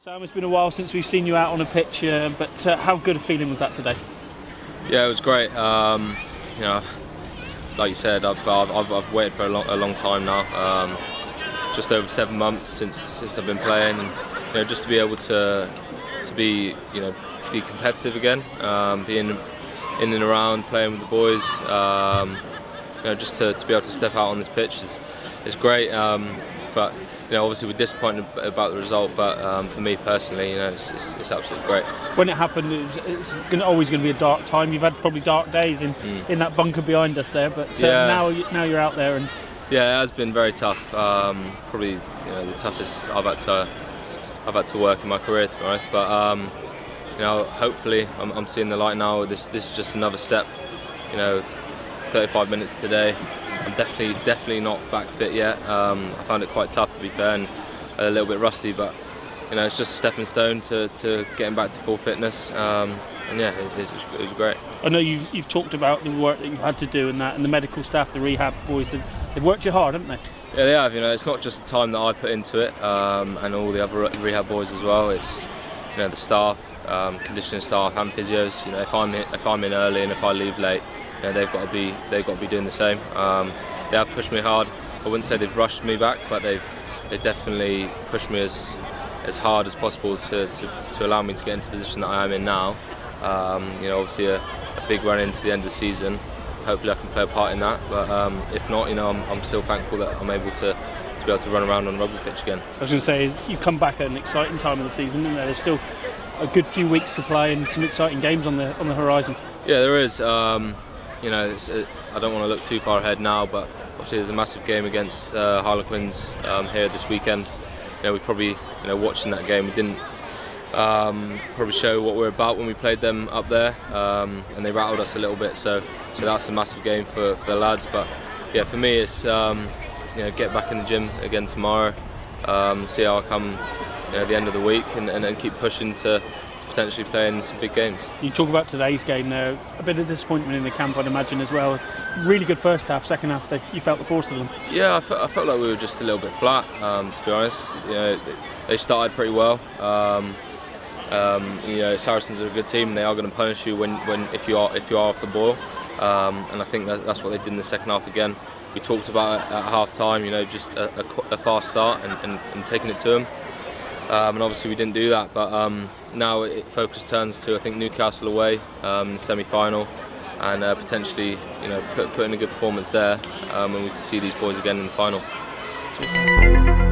Sam, it's been a while since we've seen you out on a pitch, but how good a feeling was that today? Yeah, it was great. You know, like you said, I've waited for a long time now. Just over 7 months since I've been playing, and you know, just to be able to be competitive again, being in and around, playing with the boys. You know, just to be able to step out on this pitch is great. But you know, obviously we're disappointed about the result. But for me personally, you know, it's absolutely great. When it happened, it's always going to be a dark time. You've had probably dark days in that bunker behind us there, but yeah. now you're out there and. Yeah, it has been very tough. Probably the toughest I've had to work in my career, to be honest. But you know, hopefully I'm seeing the light now. This is just another step. You know, 35 minutes today. I'm definitely not back fit yet. I found it quite tough, to be fair, and a little bit rusty. But you know, it's just a stepping stone to getting back to full fitness. And yeah, it was great. I know you've talked about the work that you've had to do and the medical staff, the rehab boys, they've worked you hard, haven't they? Yeah, they have. You know, it's not just the time that I put into it, and all the other rehab boys as well. It's the staff, conditioning staff, and physios. You know, if I'm in early and if I leave late, you know, they've got to be doing the same. They have pushed me hard. I wouldn't say they've rushed me back, but they definitely pushed me as hard as possible to allow me to get into the position that I am in now. You know, obviously a big run into the end of the season. Hopefully I can play a part in that, but if not, you know, I'm still thankful that I'm able to be able to run around on a rugby pitch again. I was going to say, you come back at an exciting time of the season, isn't there? There's still a good few weeks to play and some exciting games on the horizon. Yeah, there is. You know, I don't want to look too far ahead now, but obviously there's a massive game against Harlequins here this weekend. You know, we probably, watching that game, we didn't probably show what we're about when we played them up there, and they rattled us a little bit. So that's a massive game for the lads. But yeah, for me, it's get back in the gym again tomorrow, see how I come at the end of the week, and then keep pushing to potentially play in some big games. You talk about today's game now, a bit of disappointment in the camp, I'd imagine, as well. Really good first half, second half, you felt the force of them. Yeah, I felt like we were just a little bit flat, to be honest. You know, they started pretty well. Saracens are a good team. They are going to punish you if you are off the ball, and I think that's what they did in the second half again. We talked about it at half time, just a fast start and taking it to them. And obviously we didn't do that, but now focus turns to, I think, Newcastle away in the semi-final, and potentially put in a good performance there, and we can see these boys again in the final. Cheers.